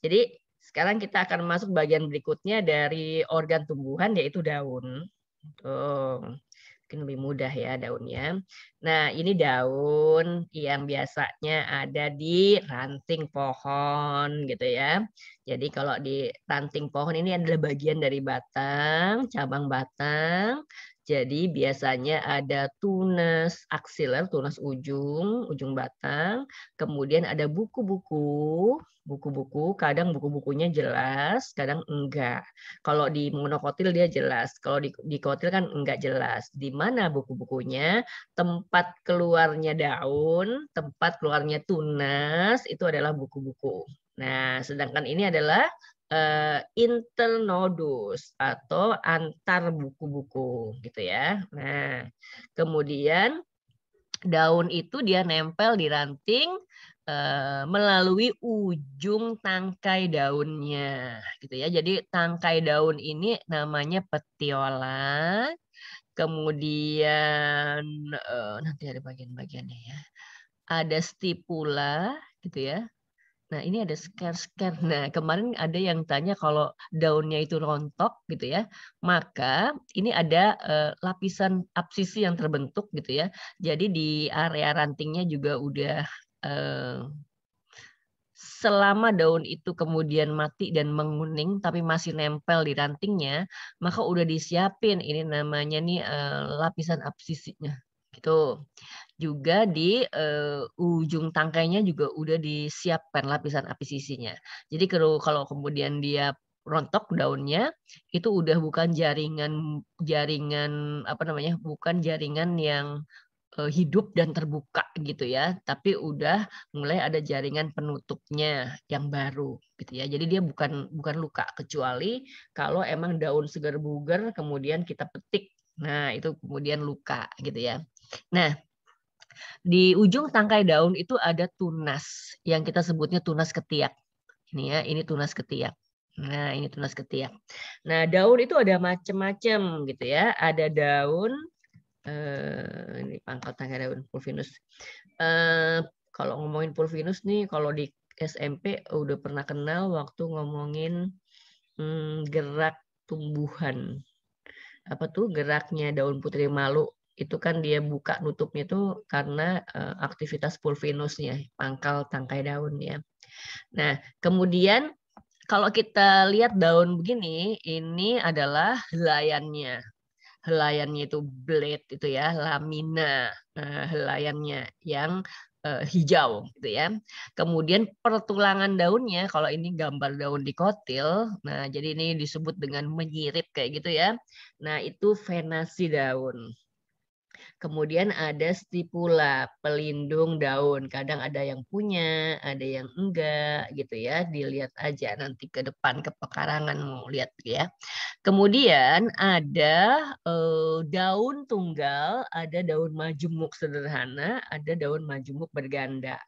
Jadi sekarang kita akan masuk bagian berikutnya dari organ tumbuhan yaitu daun. Tuh, mungkin lebih mudah ya daunnya. Nah, ini daun yang biasanya ada di ranting pohon gitu ya. Jadi kalau di ranting pohon ini adalah bagian dari batang, cabang batang. Jadi biasanya ada tunas aksiler, tunas ujung, ujung batang. Kemudian ada buku-buku, kadang buku-bukunya jelas, kadang enggak. Kalau di monokotil dia jelas, kalau di kotil kan enggak jelas. Di mana buku-bukunya, tempat keluarnya daun, tempat keluarnya tunas, itu adalah buku-buku. Nah, sedangkan ini adalah internodus atau antar buku-buku gitu ya. Nah, kemudian daun itu dia nempel di ranting melalui ujung tangkai daunnya gitu ya. Jadi tangkai daun ini namanya petiola. Kemudian nanti ada bagian-bagiannya ya. Ada stipula gitu ya. Nah, ini ada scare-scare. Nah, kemarin ada yang tanya kalau daunnya itu rontok gitu ya, maka ini ada lapisan absisi yang terbentuk gitu ya. Jadi di area rantingnya juga udah eh, selama daun itu kemudian mati dan menguning tapi masih nempel di rantingnya, maka udah disiapin ini namanya nih lapisan absisinya gitu. Juga di ujung tangkainya juga udah disiapkan lapisan absisinya. Jadi kalau kalau kemudian dia rontok daunnya, itu udah bukan jaringan jaringan apa namanya, bukan jaringan yang hidup dan terbuka gitu ya, tapi udah mulai ada jaringan penutupnya yang baru gitu ya. Jadi dia bukan bukan luka, kecuali kalau emang daun segar bugar kemudian kita petik. Nah, itu kemudian luka gitu ya. Nah, di ujung tangkai daun itu ada tunas yang kita sebutnya tunas ketiak. Ini ya, ini tunas ketiak. Nah, ini tunas ketiak. Nah, daun itu ada macam-macam gitu ya. Ada daun ini pangkal tangkai daun pulvinus. Eh, kalau ngomongin pulvinus nih, kalau di SMP udah pernah kenal waktu ngomongin gerak tumbuhan. Apa tuh geraknya daun putri malu itu kan dia buka nutupnya itu karena aktivitas pulvinusnya, pangkal tangkai daun ya. Nah, kemudian kalau kita lihat daun begini, ini adalah helaiannya. Helaiannya itu blade itu ya, lamina helaiannya yang hijau gitu ya. Kemudian pertulangan daunnya, kalau ini gambar daun dikotil, nah jadi ini disebut dengan menyirip kayak gitu ya. Nah itu venasi daun. Kemudian ada stipula, pelindung daun. Kadang ada yang punya, ada yang enggak gitu ya. Dilihat aja nanti ke depan ke pekarangan mau lihat ya. Kemudian ada daun tunggal, ada daun majemuk sederhana, ada daun majemuk berganda.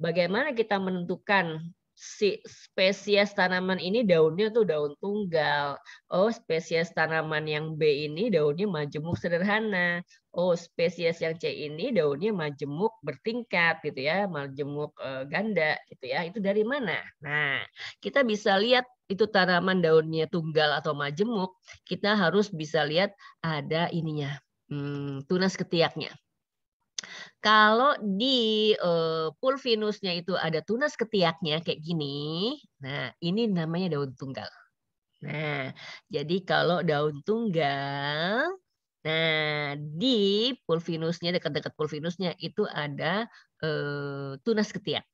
Bagaimana kita menentukan si spesies tanaman ini daunnya tuh daun tunggal. Oh, spesies tanaman yang B ini daunnya majemuk sederhana. Oh, spesies yang C ini daunnya majemuk bertingkat gitu ya, majemuk ganda gitu ya. Itu dari mana? Nah, kita bisa lihat itu tanaman daunnya tunggal atau majemuk, kita harus bisa lihat ada ininya, tunas ketiaknya. Kalau di pulvinusnya itu ada tunas ketiaknya kayak gini, nah ini namanya daun tunggal. Nah, jadi kalau daun tunggal, nah di pulvinusnya dekat-dekat pulvinusnya itu ada tunas ketiak,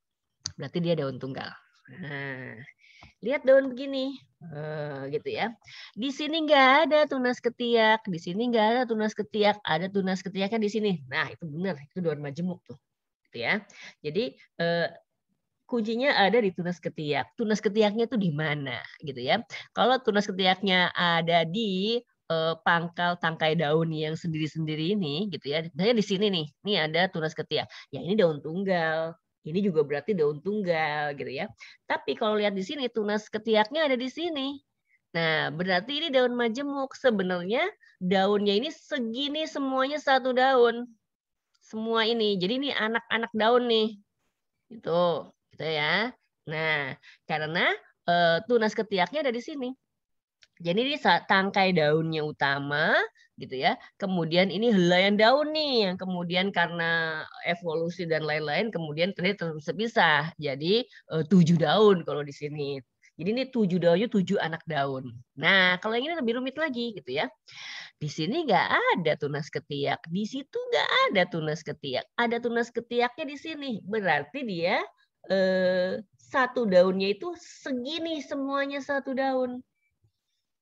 berarti dia daun tunggal. Nah, lihat daun begini, gitu ya. Di sini nggak ada tunas ketiak, di sini nggak ada tunas ketiak, ada tunas ketiaknya di sini. Nah itu benar, itu daun majemuk tuh, gitu ya. Jadi kuncinya ada di tunas ketiak. Tunas ketiaknya itu di mana, gitu ya. Kalau tunas ketiaknya ada di pangkal tangkai daun yang sendiri-sendiri ini, gitu ya. Misalnya di sini nih, ini ada tunas ketiak. Ya ini daun tunggal. Ini juga berarti daun tunggal, gitu ya. Tapi kalau lihat di sini tunas ketiaknya ada di sini. Nah, berarti ini daun majemuk. Sebenarnya daunnya ini segini semuanya satu daun. Semua ini. Jadi ini anak-anak daun nih. Itu, gitu ya. Nah, karena tunas ketiaknya ada di sini. Jadi ini tangkai daunnya utama gitu ya. Kemudian ini helaian daun nih yang kemudian karena evolusi dan lain-lain kemudian ternyata terpisah. Jadi 7 daun kalau di sini. Jadi ini 7 daunnya 7 anak daun. Nah, kalau yang ini lebih rumit lagi gitu ya. Di sini nggak ada tunas ketiak, di situ nggak ada tunas ketiak. Ada tunas ketiaknya di sini. Berarti dia satu daunnya itu segini semuanya satu daun.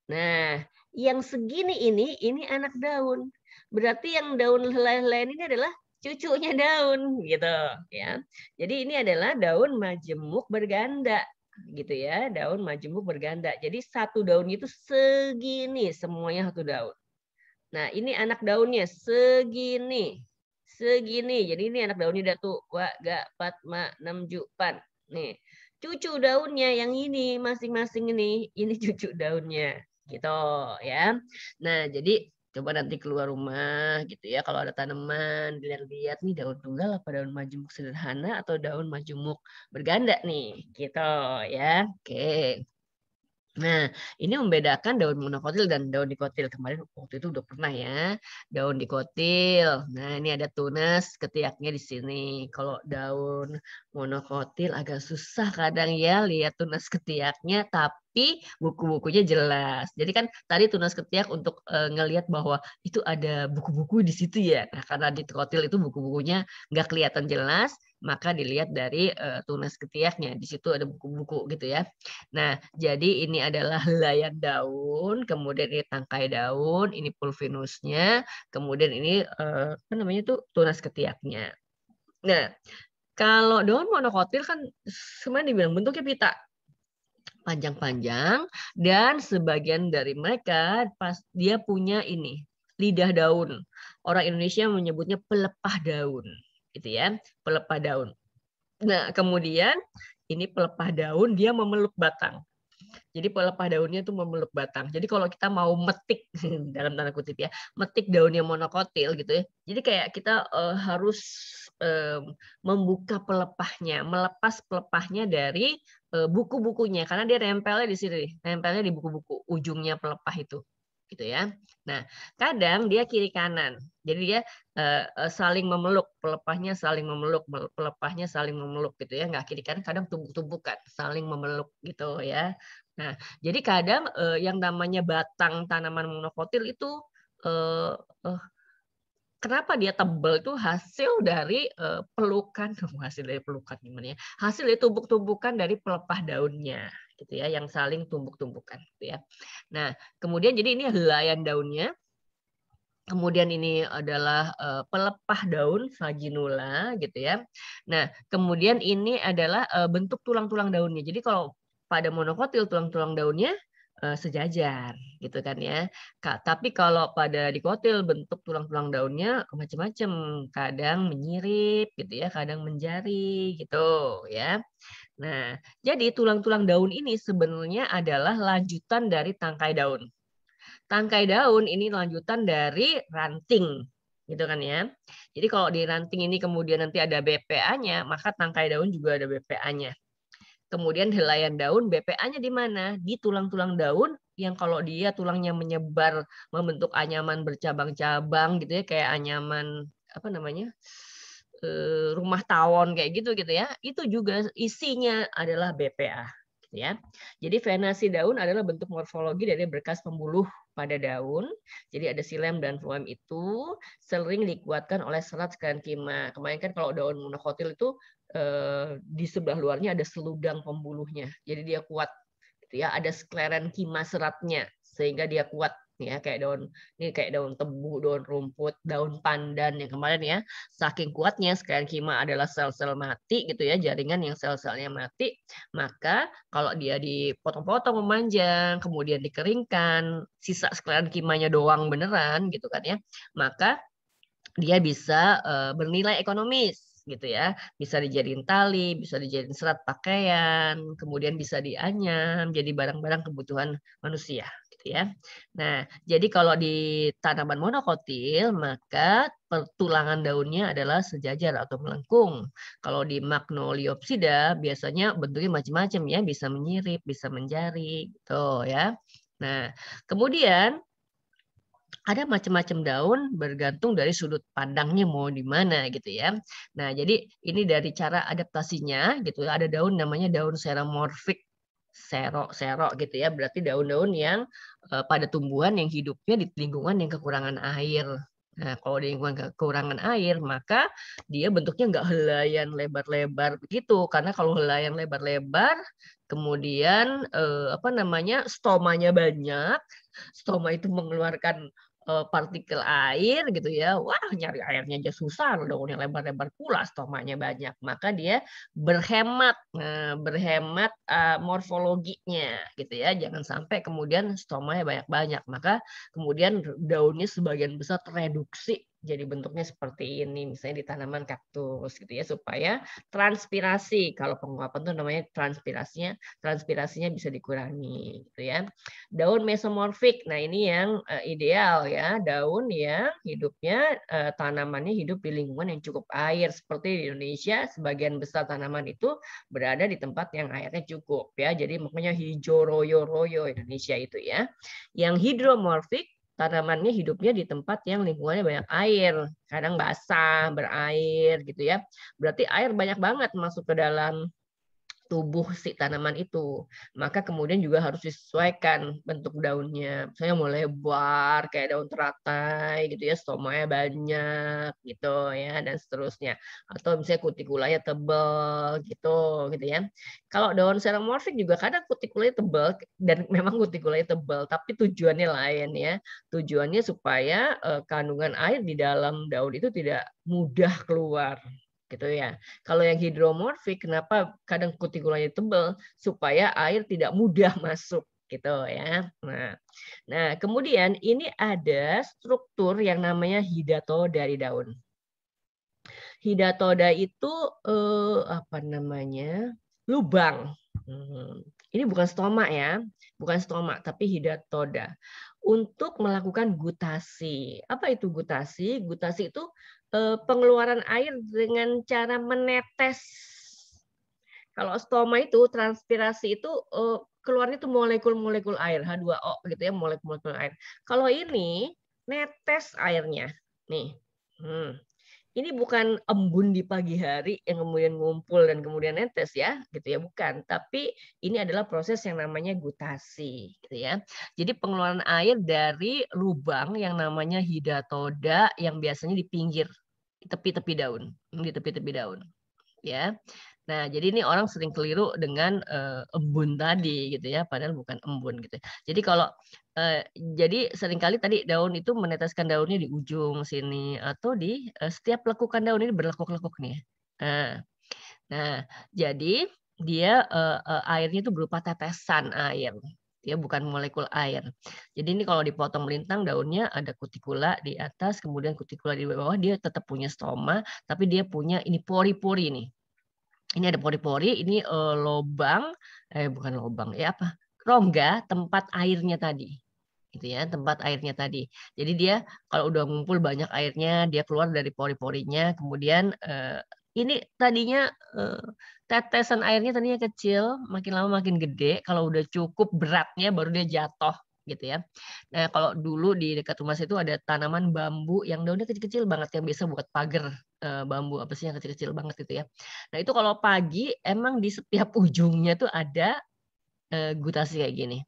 Nah, yang segini ini anak daun. Berarti yang daun helai-helaian ini adalah cucunya daun, gitu ya. Jadi ini adalah daun majemuk berganda, gitu ya. Daun majemuk berganda. Jadi satu daun itu segini, semuanya satu daun. Nah, ini anak daunnya segini. Segini. Jadi ini anak daunnya datu, wa, ga, pat, ma, nam, ju, pan. Nih. Cucu daunnya yang ini masing-masing ini cucu daunnya. Gitu ya. Nah, jadi coba nanti keluar rumah gitu ya kalau ada tanaman dilihat-lihat nih daun tunggal apa daun majemuk sederhana atau daun majemuk berganda nih. Gitu ya. Oke. Nah, ini membedakan daun monokotil dan daun dikotil. Kemarin waktu itu udah pernah ya, daun dikotil. Nah, ini ada tunas ketiaknya di sini. Kalau daun monokotil agak susah kadang ya lihat tunas ketiaknya, tapi buku-bukunya jelas. Jadi kan tadi tunas ketiak untuk ngelihat bahwa itu ada buku-buku di situ ya. Nah, karena di kotil itu buku-bukunya nggak kelihatan jelas, maka dilihat dari tunas ketiaknya. Di situ ada buku-buku gitu ya. Nah, jadi ini adalah helaian daun, kemudian ini tangkai daun, ini pulvinusnya, kemudian ini apa namanya tuh tunas ketiaknya. Nah, kalau daun monokotil kan sebenarnya dibilang bentuknya pita, panjang-panjang, dan sebagian dari mereka pas dia punya ini lidah daun. Orang Indonesia menyebutnya pelepah daun, gitu ya, pelepah daun. Nah, kemudian ini pelepah daun dia memeluk batang. Jadi pelepah daunnya itu memeluk batang. Jadi kalau kita mau metik dalam tanda kutip ya, metik daun yang monokotil gitu ya. Jadi kayak kita harus membuka pelepahnya, melepas pelepahnya dari buku-bukunya karena dia nempelnya di sini, nempelnya di buku-buku ujungnya pelepah itu. Gitu ya. Nah, kadang dia kiri kanan. Jadi dia saling memeluk, pelepahnya saling memeluk, pelepahnya saling memeluk gitu ya. Nggak kiri kanan, kadang tumbuk-tumbukan, saling memeluk gitu ya. Nah, jadi kadang yang namanya batang tanaman monokotil itu eh, eh, kenapa dia tebal itu hasil dari pelukan, hasil dari pelukan gimana ya? Hasil dari tumbuk-tumbukan dari pelepah daunnya, gitu ya, yang saling tumbuk-tumbukan, gitu ya. Nah, kemudian jadi ini helaian daunnya. Kemudian ini adalah pelepah daun vaginula gitu ya. Nah, kemudian ini adalah bentuk tulang-tulang daunnya. Jadi kalau pada monokotil tulang-tulang daunnya sejajar gitu kan ya. Tapi kalau pada dikotil bentuk tulang-tulang daunnya macam-macam. Kadang menyirip gitu ya, kadang menjari gitu ya. Nah, jadi tulang-tulang daun ini sebenarnya adalah lanjutan dari tangkai daun. Tangkai daun ini lanjutan dari ranting, gitu kan ya. Jadi kalau di ranting ini kemudian nanti ada BPA-nya, maka tangkai daun juga ada BPA-nya. Kemudian helaian daun, BPA-nya di mana? Di tulang-tulang daun yang kalau dia tulangnya menyebar membentuk anyaman bercabang-cabang gitu ya, kayak anyaman apa namanya? Rumah tawon kayak gitu ya. Itu juga isinya adalah BPA gitu ya. Jadi venasi daun adalah bentuk morfologi dari berkas pembuluh pada daun. Jadi ada silem dan floem itu sering dikuatkan oleh serat skankima. Kemarin kan kalau daun monokotil itu di sebelah luarnya ada seludang pembuluhnya. Jadi dia kuat gitu ya, ada sklerenkima seratnya sehingga dia kuat ya kayak daun ini kayak daun tebu, daun rumput, daun pandan yang kemarin ya. Saking kuatnya sklerenkima adalah sel-sel mati gitu ya, jaringan yang sel-selnya mati, maka kalau dia dipotong-potong memanjang, kemudian dikeringkan, sisa sklerenkimanya doang beneran gitu kan ya, maka dia bisa bernilai ekonomis gitu ya. Bisa dijadiin tali, bisa dijadiin serat pakaian, kemudian bisa dianyam jadi barang-barang kebutuhan manusia. gitu ya. Nah, jadi kalau di tanaman monokotil maka pertulangan daunnya adalah sejajar atau melengkung. Kalau di Magnoliopsida biasanya bentuknya macam-macam ya, bisa menyirip, bisa menjari gitu ya. Nah, kemudian ada macam-macam daun bergantung dari sudut pandangnya mau di mana gitu ya. Nah, jadi ini dari cara adaptasinya gitu ya. Ada daun namanya daun seromorfik, sero gitu ya. Berarti daun-daun yang pada tumbuhan yang hidupnya di lingkungan yang kekurangan air. Nah, kalau di lingkungan kekurangan air, maka dia bentuknya nggak helaian lebar-lebar begitu. Karena kalau helaian lebar-lebar, kemudian apa namanya stomanya banyak, stoma itu mengeluarkan partikel air gitu ya. Wah, nyari airnya aja susah, daunnya lebar-lebar pula, stomanya banyak. Maka dia berhemat, berhemat morfologinya gitu ya. Jangan sampai kemudian stomanya banyak-banyak. Maka kemudian daunnya sebagian besar tereduksi jadi bentuknya seperti ini, misalnya di tanaman kaktus gitu ya, supaya transpirasi, kalau penguapan itu namanya transpirasinya bisa dikurangi gitu ya. Daun mesomorfik, nah ini yang ideal ya, daun yang hidupnya tanamannya hidup di lingkungan yang cukup air. Seperti di Indonesia, sebagian besar tanaman itu berada di tempat yang airnya cukup ya. Jadi makanya hijau royo-royo Indonesia itu ya. Yang hidromorfik, tanamannya hidupnya di tempat yang lingkungannya banyak air, kadang basah, berair gitu ya. Berarti air banyak banget masuk ke dalam tubuh si tanaman itu. Maka kemudian juga harus disesuaikan bentuk daunnya. Misalnya mau lebar kayak daun teratai gitu ya, stomanya banyak gitu ya, dan seterusnya. Atau misalnya kutikulanya tebal gitu ya. Kalau daun seromorfik juga kadang kutikulanya tebal, dan memang kutikulanya tebal, tapi tujuannya lain ya. Tujuannya supaya kandungan air di dalam daun itu tidak mudah keluar gitu ya. Kalau yang hidromorfik, kenapa kadang kutikulanya tebal? Supaya air tidak mudah masuk gitu ya. Nah, kemudian ini ada struktur yang namanya hidatoda di daun. Hidatoda itu apa namanya? Lubang. Ini bukan stoma ya, bukan stoma, tapi hidatoda. Untuk melakukan gutasi. Apa itu gutasi? Gutasi itu pengeluaran air dengan cara menetes. Kalau stoma itu transpirasi itu keluarnya itu molekul-molekul air H2O gitu ya, molekul-molekul air. Kalau ini netes airnya. Nih. Ini bukan embun di pagi hari yang kemudian ngumpul dan kemudian netes ya, gitu ya, bukan. Tapi ini adalah proses yang namanya gutasi, gitu ya. Jadi pengeluaran air dari lubang yang namanya hidatoda yang biasanya di pinggir, di tepi-tepi daun, di tepi-tepi daun, ya. Nah, jadi ini orang sering keliru dengan embun tadi gitu ya, padahal bukan embun gitu. Jadi kalau jadi seringkali tadi daun itu meneteskan daunnya di ujung sini atau di setiap lekukan daun ini berlekuk-lekuk nih. Nah, nah jadi dia airnya itu berupa tetesan air. Ya, bukan molekul air. Jadi ini kalau dipotong melintang daunnya ada kutikula di atas, kemudian kutikula di bawah, dia tetap punya stoma, tapi dia punya ini pori-pori nih. Ini ada pori-pori, ini lobang, bukan lobang, ya apa? Rongga tempat airnya tadi. Gitu ya, tempat airnya tadi. Jadi dia kalau udah ngumpul banyak airnya, dia keluar dari pori-porinya, kemudian ini tadinya tetesan airnya tadinya kecil, makin lama makin gede. Kalau udah cukup beratnya baru dia jatuh gitu ya. Nah, kalau dulu di dekat rumah saya itu ada tanaman bambu yang daunnya kecil-kecil banget yang biasa buat pagar bambu apa sih yang kecil-kecil banget gitu ya. Nah, itu kalau pagi emang di setiap ujungnya tuh ada gutasi kayak gini.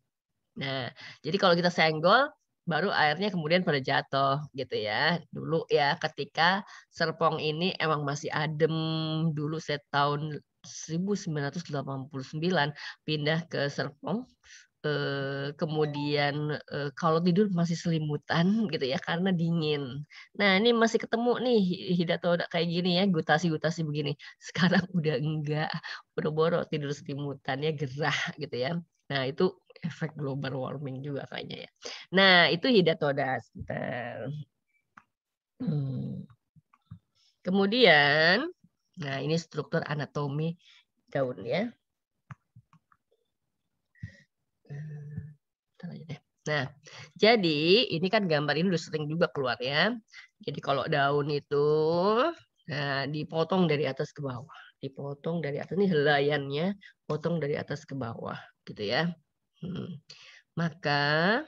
Nah, jadi kalau kita senggol baru airnya kemudian pada jatuh gitu ya. Dulu ya ketika Serpong ini emang masih adem, dulu saya tahun 1989 pindah ke Serpong, kemudian kalau tidur masih selimutan gitu ya karena dingin. Nah, ini masih ketemu nih hidatoda kayak gini ya, gutasi-gutasi begini. Sekarang udah enggak, boro-boro tidur selimutannya gerah gitu ya. Nah, itu efek global warming juga kayaknya ya. Nah, itu hidatoda. Sebentar. Kemudian, nah ini struktur anatomi daun ya. Nah, jadi ini kan gambar ini udah sering juga keluar ya. Jadi kalau daun itu dipotong dari atas ke bawah. Dipotong dari atas, ini helaiannya, potong dari atas ke bawah gitu ya. Maka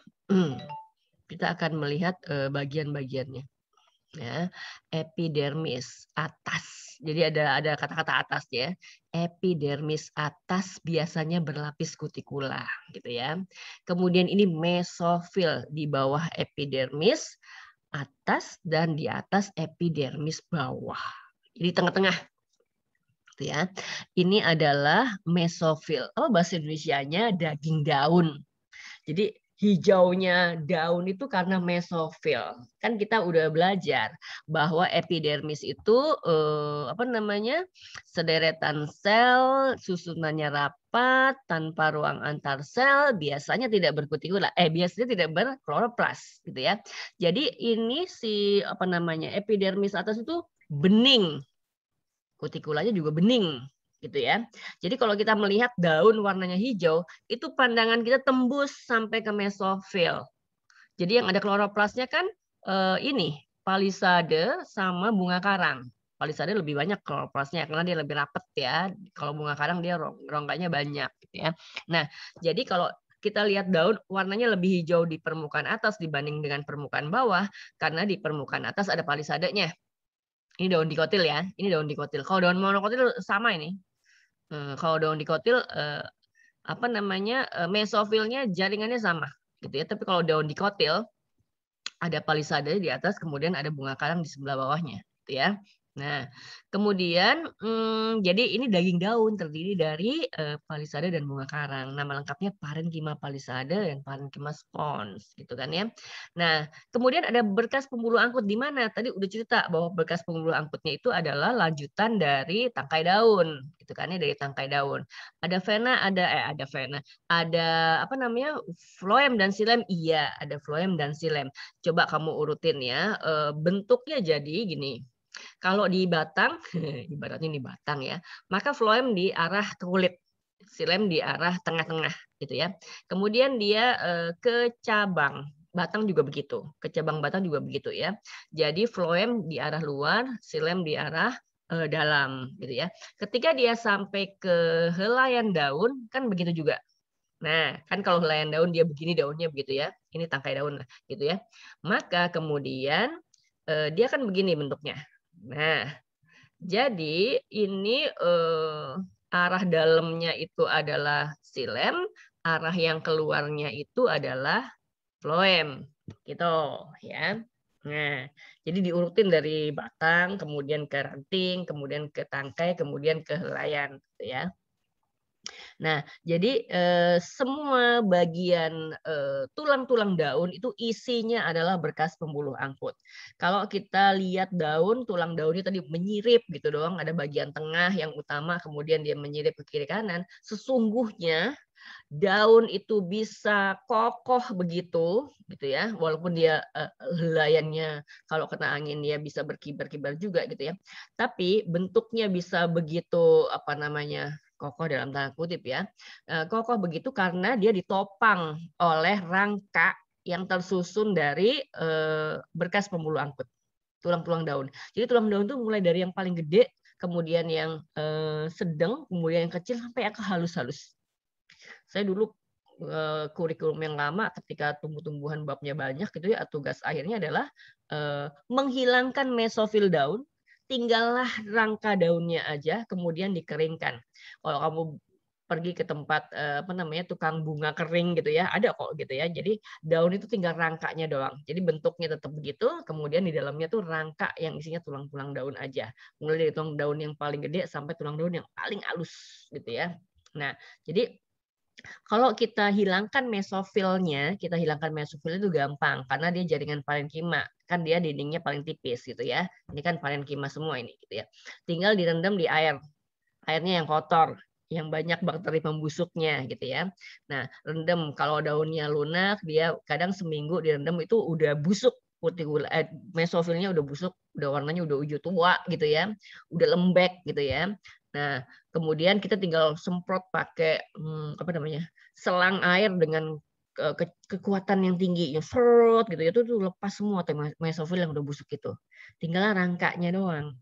kita akan melihat bagian-bagiannya. Ya, epidermis atas. Jadi ada kata-kata atas ya. Epidermis atas biasanya berlapis kutikula gitu ya. Kemudian ini mesofil di bawah epidermis atas dan di atas epidermis bawah. Jadi tengah-tengah gitu ya. Ini adalah mesofil. Oh, bahasa Indonesianya daging daun. Jadi hijaunya daun itu karena mesofil. Kan kita udah belajar bahwa epidermis itu sederetan sel, susunannya rapat, tanpa ruang antar sel, biasanya tidak berkutikula. Biasanya tidak berkloroplas gitu ya. Jadi ini epidermis atas itu bening. Kutikulanya juga bening gitu ya. Jadi kalau kita melihat daun warnanya hijau, itu pandangan kita tembus sampai ke mesofil. Jadi yang ada kloroplasnya kan ini palisade sama bunga karang. Palisade lebih banyak kloroplasnya karena dia lebih rapet ya. Kalau bunga karang dia rongganya banyak gitu ya. Nah, jadi kalau kita lihat daun warnanya lebih hijau di permukaan atas dibanding dengan permukaan bawah karena di permukaan atas ada palisadenya. Ini daun dikotil ya. Ini daun dikotil. Kalau daun monokotil sama ini. Kalau daun dikotil mesofilnya jaringannya sama gitu ya. Tapi kalau daun dikotil ada palisade di atas, kemudian ada bunga karang di sebelah bawahnya gitu ya. Nah, kemudian jadi ini daging daun terdiri dari palisade dan bunga karang. Nama lengkapnya parenkima palisade dan parenkima spons, gitu kan ya. Nah, kemudian ada berkas pembuluh angkut di mana? Tadi udah cerita bahwa berkas pembuluh angkutnya itu adalah lanjutan dari tangkai daun, gitu kan ya, dari tangkai daun. Ada vena, ada vena, ada floem dan xilem. Iya, ada floem dan xilem. Coba kamu urutin ya, bentuknya jadi gini. Kalau di batang, ibaratnya ini batang ya, maka floem di arah ke kulit, xilem di arah tengah-tengah gitu ya. Kemudian dia ke cabang, batang juga begitu, ke cabang batang juga begitu ya. Jadi floem di arah luar, xilem di arah dalam gitu ya. Ketika dia sampai ke helaian daun kan begitu juga. Nah, kan kalau helaian daun dia begini daunnya begitu ya. Ini tangkai daun lah gitu ya. Maka kemudian dia kan begini bentuknya. Nah, jadi ini arah dalamnya itu adalah xilem, arah yang keluarnya itu adalah floem. Gitu ya. Nah, jadi diurutin dari batang, kemudian ke ranting, kemudian ke tangkai, kemudian ke helaian gitu ya. Nah, jadi semua bagian tulang-tulang daun itu isinya adalah berkas pembuluh angkut. Kalau kita lihat daun, tulang daunnya tadi menyirip gitu doang, ada bagian tengah yang utama, kemudian dia menyirip ke kiri kanan. Sesungguhnya daun itu bisa kokoh begitu, gitu ya, walaupun dia helaiannya kalau kena angin dia bisa berkibar-kibar juga gitu ya. Tapi bentuknya bisa begitu kokoh dalam tanda kutip ya. Kokoh begitu karena dia ditopang oleh rangka yang tersusun dari berkas pembuluh angkut, tulang-tulang daun. Jadi tulang daun itu mulai dari yang paling gede, kemudian yang sedang, kemudian yang kecil sampai yang ke halus-halus. Saya dulu kurikulum yang lama ketika tumbuh-tumbuhan babnya banyak gitu ya, tugas akhirnya adalah menghilangkan mesofil daun, tinggallah rangka daunnya aja, kemudian dikeringkan. Kalau kamu pergi ke tempat tukang bunga kering gitu ya, ada kok gitu ya. Jadi daun itu tinggal rangkanya doang. Jadi bentuknya tetap begitu, kemudian di dalamnya tuh rangka yang isinya tulang-tulang daun aja. Mulai dari tulang daun yang paling gede sampai tulang daun yang paling halus gitu ya. Nah, jadi kalau kita hilangkan mesofilnya, itu gampang karena dia jaringan parenkima. Kan dia dindingnya paling tipis gitu ya. Ini kan parenkima semua ini gitu ya. Tinggal direndam di air. Airnya yang kotor, yang banyak bakteri pembusuknya gitu ya. Nah, rendam kalau daunnya lunak, dia kadang seminggu direndam itu udah busuk mesofilnya udah busuk, udah warnanya udah hijau tua gitu ya. Udah lembek gitu ya. Nah, kemudian kita tinggal semprot pakai selang air dengan kekuatan yang tinggi, ya serut gitu, itu tuh lepas semua tuh mesofil yang udah busuk itu. Tinggal rangkanya doang.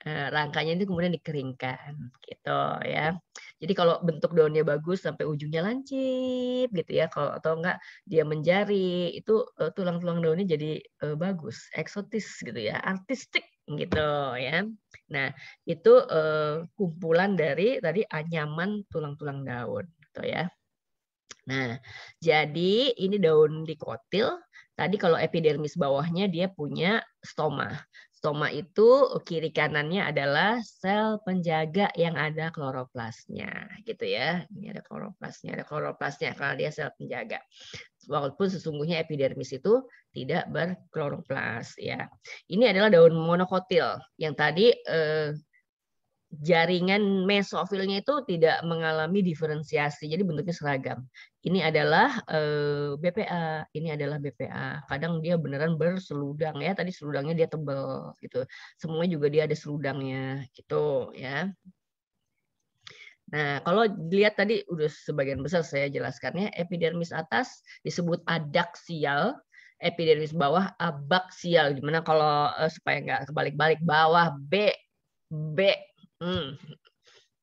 Rangkanya itu kemudian dikeringkan gitu ya. Jadi kalau bentuk daunnya bagus sampai ujungnya lancip gitu ya, kalau atau enggak dia menjari, itu tulang-tulang daunnya jadi bagus, eksotis gitu ya, artistik gitu ya. Nah, itu kumpulan dari tadi anyaman tulang-tulang daun gitu ya. Nah, jadi ini daun dikotil. Tadi kalau epidermis bawahnya dia punya stoma. Stoma itu kiri kanannya adalah sel penjaga yang ada kloroplasnya, gitu ya. Ini ada kloroplasnya karena dia sel penjaga. Walaupun sesungguhnya epidermis itu tidak berkloroplas ya. Ini adalah daun monokotil yang tadi jaringan mesofilnya itu tidak mengalami diferensiasi, jadi bentuknya seragam. Ini adalah BPA, ini adalah BPA. Kadang dia beneran berseludang ya, tadi seludangnya dia tebal gitu. Semuanya juga dia ada seludangnya gitu ya. Nah, kalau dilihat tadi udah sebagian besar saya jelaskannya, epidermis atas disebut adaksial, epidermis bawah abaksial. Gimana kalau supaya nggak kebalik-balik, bawah B.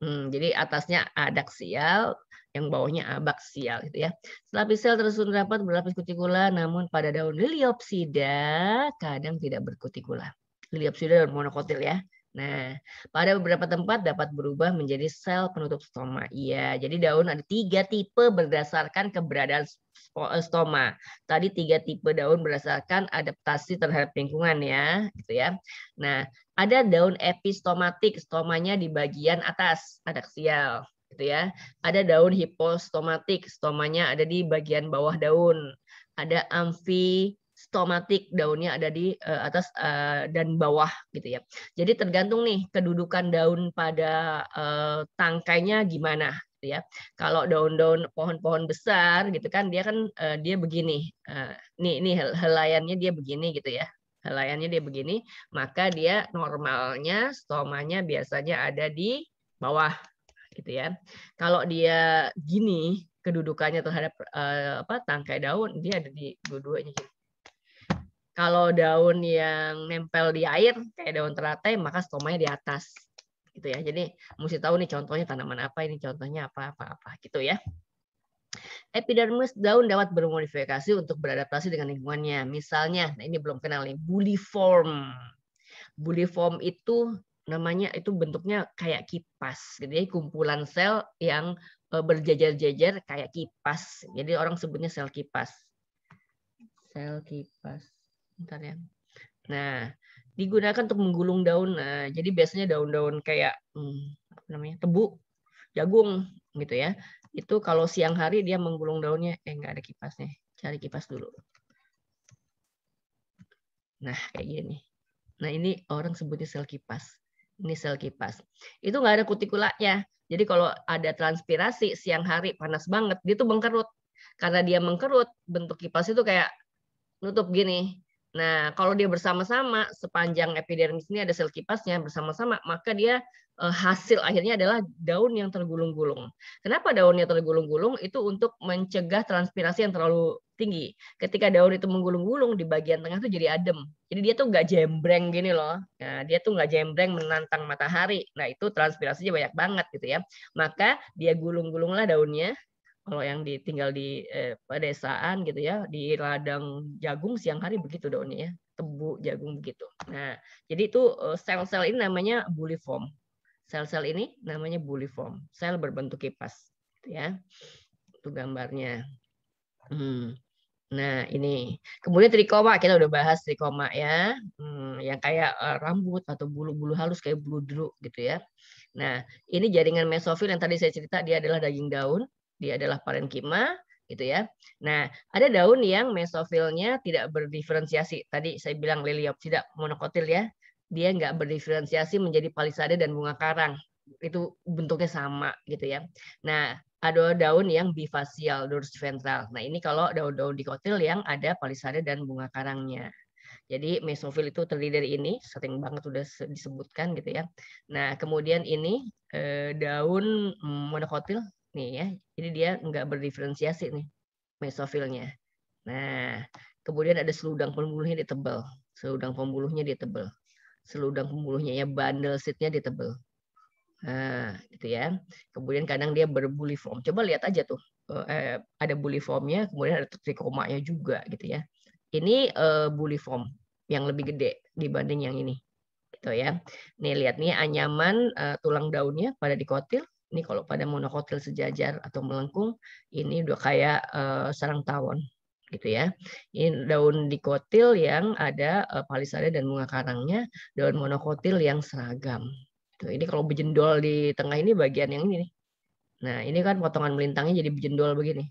Jadi atasnya adaksial, yang bawahnya abaksial gitu ya. Lapis sel tersusun rapat berlapis kutikula, namun pada daun liliopsida kadang tidak berkutikula. Liliopsida daun monokotil ya. Nah, pada beberapa tempat dapat berubah menjadi sel penutup stoma. Iya, jadi daun ada 3 tipe berdasarkan keberadaan stoma. Tadi 3 tipe daun berdasarkan adaptasi terhadap lingkungan ya, gitu ya. Nah, ada daun epistomatik, stomanya di bagian atas, adaksial, gitu ya. Ada daun hipostomatik, stomanya ada di bagian bawah daun. Ada amfistomatik, daunnya ada di atas dan bawah, gitu ya. Jadi tergantung nih kedudukan daun pada tangkainya gimana, gitu ya. Kalau daun-daun pohon-pohon besar, gitu kan, dia kan dia begini. Nih helaiannya dia begini, gitu ya. Helaiannya dia begini, maka dia normalnya stomanya biasanya ada di bawah gitu ya. Kalau dia gini kedudukannya terhadap tangkai daun, dia ada di dua-duanya gitu. Kalau daun yang nempel di air kayak daun teratai, maka stomanya di atas gitu ya. Jadi mesti tahu nih contohnya tanaman apa, ini contohnya apa gitu ya. Epidermis daun dapat bermodifikasi untuk beradaptasi dengan lingkungannya. Misalnya, nah ini belum kenal nih, buliform. Buliform itu namanya itu bentuknya kayak kipas, gitu ya, kumpulan sel yang berjajar-jajar kayak kipas. Jadi orang sebutnya sel kipas. Sel kipas. Bentar ya. Nah, digunakan untuk menggulung daun. Nah, jadi biasanya daun-daun kayak apa namanya, tebu, jagung, gitu ya. Itu kalau siang hari dia menggulung daunnya, nggak ada kipasnya. Cari kipas dulu. Nah, kayak gini. Nah, ini orang sebutnya sel kipas. Ini sel kipas. Itu nggak ada kutikulanya. Jadi kalau ada transpirasi siang hari panas banget, dia tuh mengkerut. Karena dia mengkerut, bentuk kipas itu kayak nutup gini. Nah, kalau dia bersama-sama, sepanjang epidermis ini ada sel kipasnya bersama-sama, maka dia hasil akhirnya adalah daun yang tergulung-gulung. Kenapa daunnya tergulung-gulung? Itu untuk mencegah transpirasi yang terlalu tinggi. Ketika daun itu menggulung-gulung, di bagian tengah tuh jadi adem. Jadi dia tuh nggak jembreng gini loh. Nah, dia tuh nggak jembreng menantang matahari. Nah, itu transpirasinya banyak banget gitu ya. Maka dia gulung-gulunglah daunnya. Kalau yang tinggal di pedesaan gitu ya, di ladang jagung siang hari begitu daunnya ya, tebu jagung begitu. Nah, jadi itu sel-sel ini namanya buliform. Sel-sel ini namanya buliform, sel berbentuk kipas, gitu ya. Itu gambarnya. Nah, ini. Kemudian trikoma, kita udah bahas trikoma ya. Yang kayak rambut atau bulu-bulu halus kayak bulu deruk gitu ya. Nah, ini jaringan mesofil yang tadi saya cerita, dia adalah daging daun, dia adalah parenkima gitu ya. Nah, ada daun yang mesofilnya tidak berdiferensiasi. Tadi saya bilang liliopsida monokotil ya. Dia nggak berdiferensiasi menjadi palisade dan bunga karang. Itu bentuknya sama gitu ya. Nah, ada daun yang bifasial, dorsiventral. Nah, ini kalau daun-daun dikotil yang ada palisade dan bunga karangnya. Jadi mesofil itu terdiri dari ini, sering banget udah disebutkan gitu ya. Nah, kemudian ini daun monokotil nih ya. Jadi dia nggak berdiferensiasi nih. mesofilnya. Nah, kemudian ada seludang pembuluhnya dia tebal. Seludang pembuluhnya dia tebal. Seludang pembuluhnya ya bundle seatnya dia tebal. Nah, gitu ya. Kemudian kadang dia berbuliform. Coba lihat aja tuh. Ada buliformnya, kemudian ada trikomanya juga gitu ya. Ini buliform yang lebih gede dibanding yang ini. Gitu ya. Nih lihat nih anyaman tulang daunnya pada dikotil. Ini kalau pada monokotil sejajar atau melengkung, ini udah kayak sarang tawon gitu ya. Ini daun dikotil yang ada palisade dan bunga karangnya, daun monokotil yang seragam. Tuh, ini kalau bejendol di tengah ini bagian yang ini nih. Nah, ini kan potongan melintangnya jadi bejendol begini.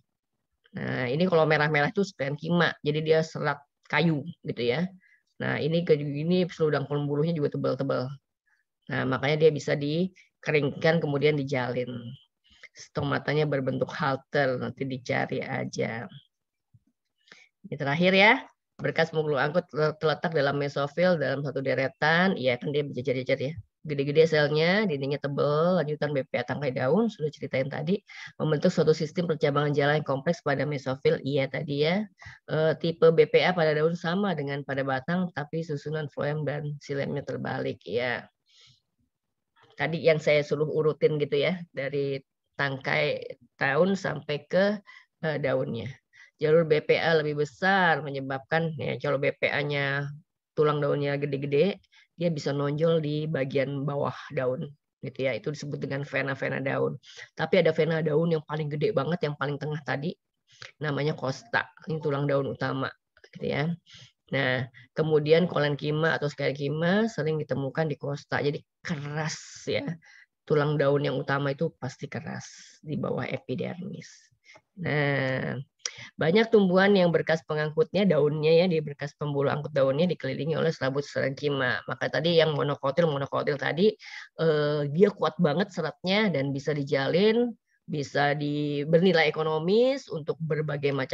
Nah, ini kalau merah-merah itu spermkima, jadi dia serat kayu gitu ya. Nah, ini kayak gini seludang pembuluhnya juga tebal-tebal. Nah, makanya dia bisa dikeringkan kemudian dijalin. Stomatanya berbentuk halter, nanti dicari aja. Ini terakhir ya, berkas pembuluh angkut terletak dalam mesofil dalam satu deretan. Iya kan dia berjejer-jejer ya. Gede-gede selnya, dindingnya tebal, lanjutan BPA tangkai daun, sudah ceritain tadi. Membentuk suatu sistem percabangan jalan yang kompleks pada mesofil, iya tadi ya. Tipe BPA pada daun sama dengan pada batang, tapi susunan floem dan silemnya terbalik, ya. Tadi yang saya suruh urutin gitu ya, dari tangkai daun sampai ke daunnya. Jalur BPA lebih besar menyebabkan ya kalau BPA-nya tulang daunnya gede-gede, dia bisa nonjol di bagian bawah daun gitu ya. Itu disebut dengan vena-vena daun. Tapi ada vena daun yang paling gede banget yang paling tengah tadi namanya costa. Ini tulang daun utama gitu ya. Nah, kemudian kolenkima atau scalecima sering ditemukan di costa. Jadi keras ya. Tulang daun yang utama itu pasti keras di bawah epidermis. Nah, banyak tumbuhan yang berkas pengangkutnya daunnya ya di berkas pembuluh angkut daunnya dikelilingi oleh serabut serenkima. Maka tadi yang monokotil tadi dia kuat banget seratnya dan bisa dijalin, bisa bernilai ekonomis untuk berbagai macam